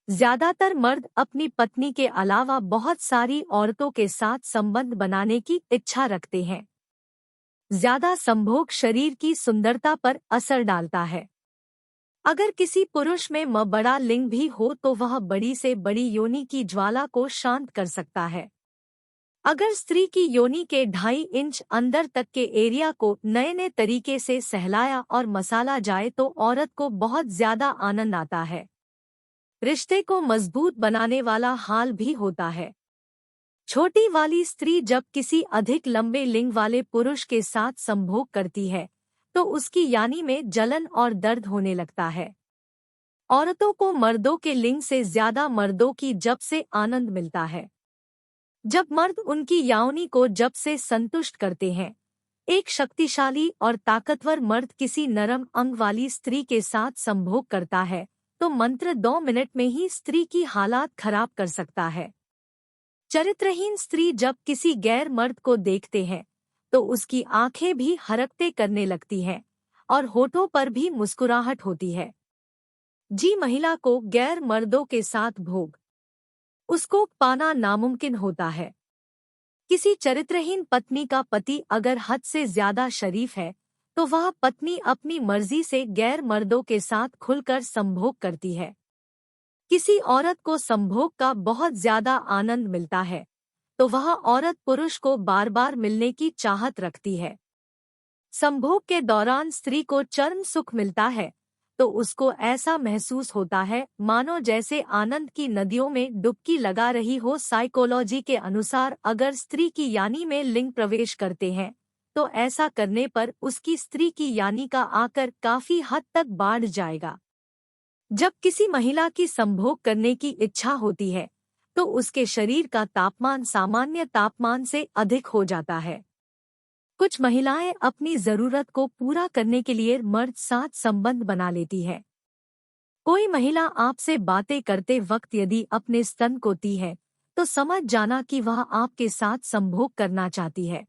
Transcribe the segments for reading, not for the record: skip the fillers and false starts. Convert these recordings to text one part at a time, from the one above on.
ज्यादातर मर्द अपनी पत्नी के अलावा बहुत सारी औरतों के साथ संबंध बनाने की इच्छा रखते हैं। ज्यादा संभोग शरीर की सुंदरता पर असर डालता है। अगर किसी पुरुष में बड़ा लिंग भी हो तो वह बड़ी से बड़ी योनि की ज्वाला को शांत कर सकता है। अगर स्त्री की योनि के 2.5 इंच अंदर तक के एरिया को नए नए तरीके से सहलाया और मसाला जाए तो औरत को बहुत ज्यादा आनंद आता है। रिश्ते को मजबूत बनाने वाला हाल भी होता है। छोटी वाली स्त्री जब किसी अधिक लंबे लिंग वाले पुरुष के साथ संभोग करती है तो उसकी यानी में जलन और दर्द होने लगता है। औरतों को मर्दों के लिंग से ज्यादा मर्दों की जब से आनंद मिलता है। जब मर्द उनकी यानी को जब से संतुष्ट करते हैं। एक शक्तिशाली और ताकतवर मर्द किसी नरम अंग वाली स्त्री के साथ संभोग करता है तो मंत्र 2 मिनट में ही स्त्री की हालात खराब कर सकता है। चरित्रहीन स्त्री जब किसी गैर मर्द को देखते हैं तो उसकी आंखें भी हरकते करने लगती हैं और होठों पर भी मुस्कुराहट होती है। महिला को गैर मर्दों के साथ भोग उसको पाना नामुमकिन होता है। किसी चरित्रहीन पत्नी का पति अगर हद से ज्यादा शरीफ है तो वह पत्नी अपनी मर्जी से गैर मर्दों के साथ खुलकर संभोग करती है। किसी औरत को संभोग का बहुत ज्यादा आनंद मिलता है तो वह औरत पुरुष को बार बार मिलने की चाहत रखती है। संभोग के दौरान स्त्री को चरम सुख मिलता है तो उसको ऐसा महसूस होता है मानो जैसे आनंद की नदियों में डुबकी लगा रही हो। साइकोलॉजी के अनुसार अगर स्त्री की यानी में लिंग प्रवेश करते हैं तो ऐसा करने पर उसकी स्त्री की यानी का आकर काफी हद तक बढ़ जाएगा। जब किसी महिला की संभोग करने की इच्छा होती है तो उसके शरीर का तापमान सामान्य तापमान से अधिक हो जाता है। कुछ महिलाएं अपनी जरूरत को पूरा करने के लिए मर्द साथ संबंध बना लेती है। कोई महिला आपसे बातें करते वक्त यदि अपने स्तन कोती है तो समझ जाना कि वह आपके साथ संभोग करना चाहती है।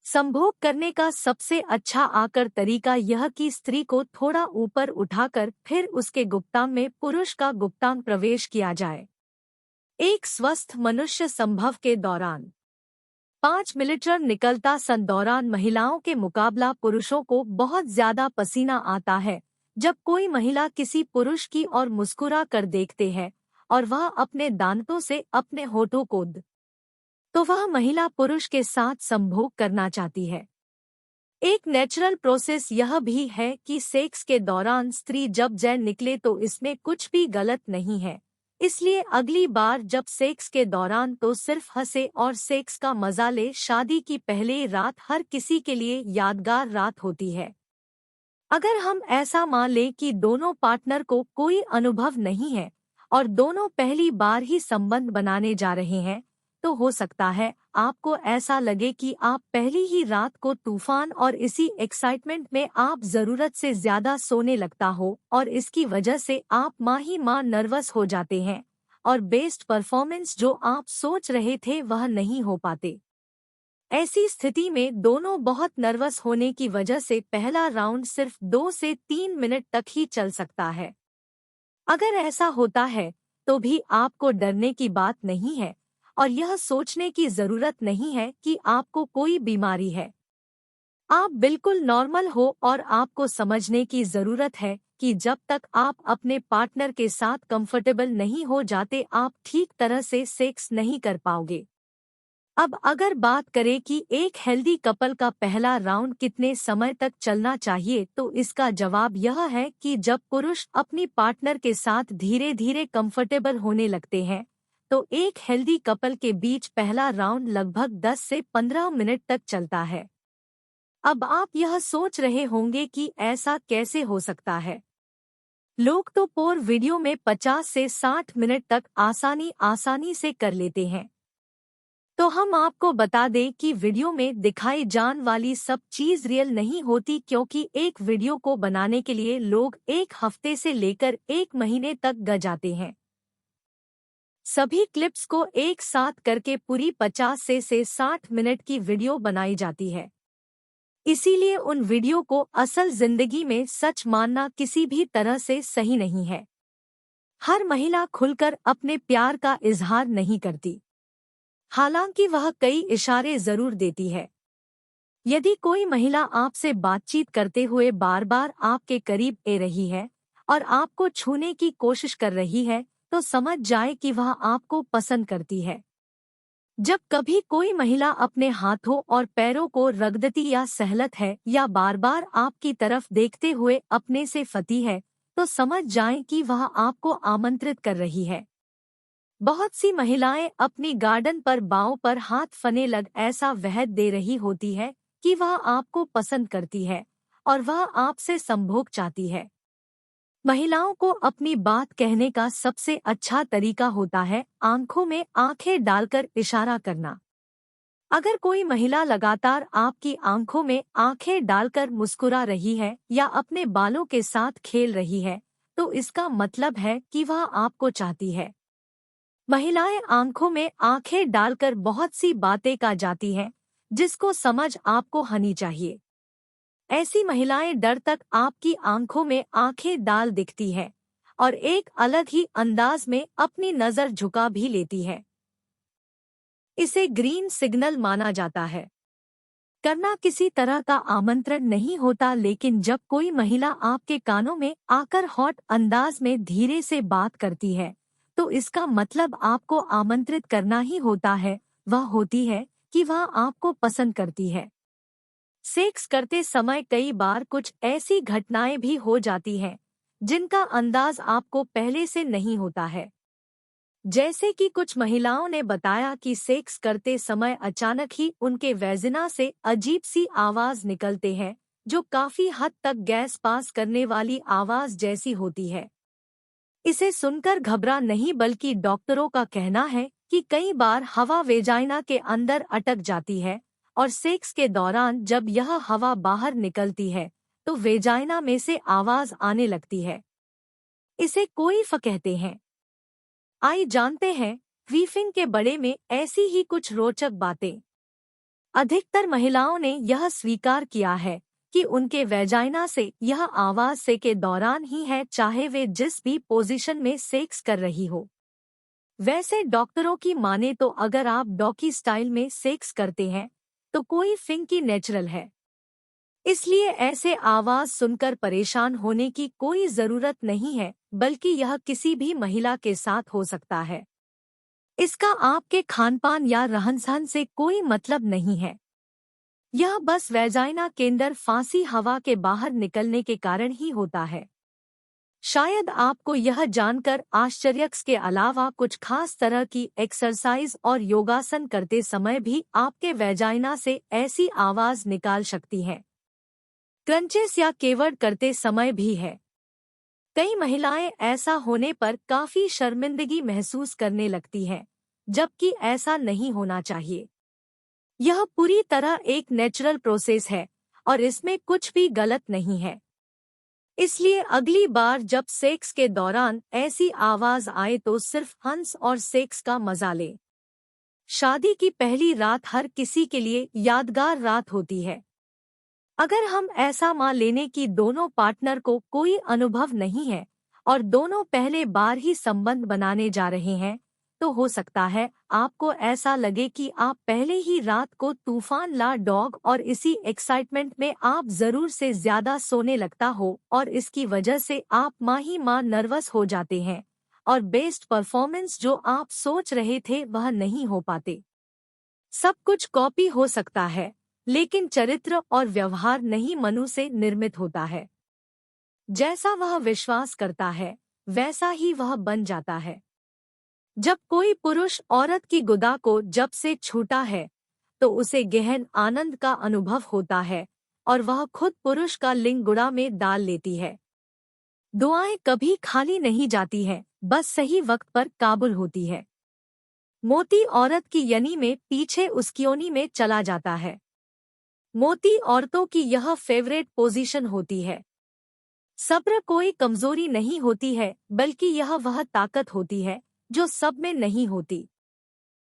संभोग करने का सबसे अच्छा आकर तरीका यह कि स्त्री को थोड़ा ऊपर उठाकर फिर उसके गुप्तांग में पुरुष का गुप्तांग प्रवेश किया जाए। एक स्वस्थ मनुष्य संभव के दौरान 5 मिलीलीटर निकलता सन दौरान महिलाओं के मुकाबला पुरुषों को बहुत ज्यादा पसीना आता है। जब कोई महिला किसी पुरुष की ओर मुस्कुरा कर देखते है और वह अपने दांतों से अपने होठों को तो वह महिला पुरुष के साथ संभोग करना चाहती है। एक नेचुरल प्रोसेस यह भी है कि सेक्स के दौरान स्त्री जब जैन निकले तो इसमें कुछ भी गलत नहीं है। इसलिए अगली बार जब सेक्स के दौरान तो सिर्फ हंसे और सेक्स का मजा ले। शादी की पहली रात हर किसी के लिए यादगार रात होती है। अगर हम ऐसा मान लें कि दोनों पार्टनर को कोई अनुभव नहीं है और दोनों पहली बार ही संबंध बनाने जा रहे हैं तो हो सकता है आपको ऐसा लगे कि आप पहली ही रात को तूफान और इसी एक्साइटमेंट में आप जरूरत से ज्यादा सोने लगता हो और इसकी वजह से आप मां नर्वस हो जाते हैं और बेस्ट परफॉर्मेंस जो आप सोच रहे थे वह नहीं हो पाते। ऐसी स्थिति में दोनों बहुत नर्वस होने की वजह से पहला राउंड सिर्फ 2 से 3 मिनट तक ही चल सकता है। अगर ऐसा होता है तो भी आपको डरने की बात नहीं है और यह सोचने की जरूरत नहीं है कि आपको कोई बीमारी है। आप बिल्कुल नॉर्मल हो और आपको समझने की जरूरत है कि जब तक आप अपने पार्टनर के साथ कंफर्टेबल नहीं हो जाते आप ठीक तरह से सेक्स नहीं कर पाओगे। अब अगर बात करें कि एक हेल्दी कपल का पहला राउंड कितने समय तक चलना चाहिए तो इसका जवाब यह है कि जब पुरुष अपनी पार्टनर के साथ धीरे धीरे कंफर्टेबल होने लगते हैं तो एक हेल्दी कपल के बीच पहला राउंड लगभग 10 से 15 मिनट तक चलता है। अब आप यह सोच रहे होंगे कि ऐसा कैसे हो सकता है। लोग तो पोर वीडियो में 50 से 60 मिनट तक आसानी से कर लेते हैं। तो हम आपको बता दें कि वीडियो में दिखाई जान वाली सब चीज रियल नहीं होती क्योंकि एक वीडियो को बनाने के लिए लोग 1 हफ्ते से लेकर 1 महीने तक जाते हैं। सभी क्लिप्स को एक साथ करके पूरी 50 से 60 मिनट की वीडियो बनाई जाती है। इसीलिए उन वीडियो को असल जिंदगी में सच मानना किसी भी तरह से सही नहीं है। हर महिला खुलकर अपने प्यार का इजहार नहीं करती, हालांकि वह कई इशारे जरूर देती है। यदि कोई महिला आपसे बातचीत करते हुए बार बार आपके करीब आ रही है और आपको छूने की कोशिश कर रही है, तो समझ जाए कि वह आपको पसंद करती है। जब कभी कोई महिला अपने हाथों और पैरों को रगड़ती या सहलत है या बार बार आपकी तरफ देखते हुए अपने से फती है, तो समझ जाएं कि वह आपको आमंत्रित कर रही है। बहुत सी महिलाएं अपनी गार्डन पर बाहों पर हाथ फने लग ऐसा वहद दे रही होती है कि वह आपको पसंद करती है और वह आपसे संभोग चाहती है। महिलाओं को अपनी बात कहने का सबसे अच्छा तरीका होता है आंखों में आंखें डालकर इशारा करना। अगर कोई महिला लगातार आपकी आंखों में आंखें डालकर मुस्कुरा रही है या अपने बालों के साथ खेल रही है, तो इसका मतलब है कि वह आपको चाहती है। महिलाएं आंखों में आंखें डालकर बहुत सी बातें कह जाती हैं, जिसको समझ आपको आनी चाहिए। ऐसी महिलाएं डर तक आपकी आंखों में आंखें डाल दिखती है और एक अलग ही अंदाज में अपनी नजर झुका भी लेती है। इसे ग्रीन सिग्नल माना जाता है। करना किसी तरह का आमंत्रण नहीं होता, लेकिन जब कोई महिला आपके कानों में आकर हॉट अंदाज में धीरे से बात करती है, तो इसका मतलब आपको आमंत्रित करना ही होता है। वह होती है कि वह आपको पसंद करती है। सेक्स करते समय कई बार कुछ ऐसी घटनाएं भी हो जाती हैं जिनका अंदाज आपको पहले से नहीं होता है। जैसे कि कुछ महिलाओं ने बताया कि सेक्स करते समय अचानक ही उनके वेजिना से अजीब सी आवाज निकलते हैं, जो काफी हद तक गैस पास करने वाली आवाज जैसी होती है। इसे सुनकर घबरा नहीं, बल्कि डॉक्टरों का कहना है कि कई बार हवा वेजाइना के अंदर अटक जाती है और सेक्स के दौरान जब यह हवा बाहर निकलती है तो वेजाइना में से आवाज आने लगती है। इसे कोइफ कहते हैं। आइए जानते हैं क्वीफिंग के बारे में ऐसी ही कुछ रोचक बातें। अधिकतर महिलाओं ने यह स्वीकार किया है कि उनके वेजाइना से यह आवाज से के दौरान ही है, चाहे वे जिस भी पोजीशन में सेक्स कर रही हो। वैसे डॉक्टरों की माने तो अगर आप डॉकी स्टाइल में सेक्स करते हैं तो कोई फिंकी नेचुरल है, इसलिए ऐसे आवाज सुनकर परेशान होने की कोई जरूरत नहीं है, बल्कि यह किसी भी महिला के साथ हो सकता है। इसका आपके खानपान या रहन-सहन से कोई मतलब नहीं है। यह बस वेजाइना के अंदर फांसी हवा के बाहर निकलने के कारण ही होता है। शायद आपको यह जानकर आश्चर्य के अलावा कुछ खास तरह की एक्सरसाइज और योगासन करते समय भी आपके वेजाइना से ऐसी आवाज निकाल सकती है। क्रंचेस या केवड़ करते समय भी है। कई महिलाएं ऐसा होने पर काफी शर्मिंदगी महसूस करने लगती हैं, जबकि ऐसा नहीं होना चाहिए। यह पूरी तरह एक नेचुरल प्रोसेस है और इसमें कुछ भी गलत नहीं है। इसलिए अगली बार जब सेक्स के दौरान ऐसी आवाज आए तो सिर्फ हंस और सेक्स का मजा ले। शादी की पहली रात हर किसी के लिए यादगार रात होती है। अगर हम ऐसा मान लेने की दोनों पार्टनर को कोई अनुभव नहीं है और दोनों पहले बार ही संबंध बनाने जा रहे हैं, तो हो सकता है आपको ऐसा लगे कि आप पहले ही रात को तूफान ला डॉग और इसी एक्साइटमेंट में आप जरूर से ज्यादा सोने लगता हो और इसकी वजह से आप माँ नर्वस हो जाते हैं और बेस्ट परफॉर्मेंस जो आप सोच रहे थे वह नहीं हो पाते। सब कुछ कॉपी हो सकता है, लेकिन चरित्र और व्यवहार नहीं मनु से निर्मित होता है। जैसा वह विश्वास करता है वैसा ही वह बन जाता है। जब कोई पुरुष औरत की गुदा को जब से छूता है तो उसे गहन आनंद का अनुभव होता है और वह खुद पुरुष का लिंग गुड़ा में डाल लेती है। दुआएं कभी खाली नहीं जाती हैं, बस सही वक्त पर काबुल होती है। मोती औरत की यनी में पीछे उसकी योनि में चला जाता है। मोती औरतों की यह फेवरेट पोजीशन होती है। सब्र कोई कमजोरी नहीं होती है, बल्कि यह वह ताकत होती है जो सब में नहीं होती।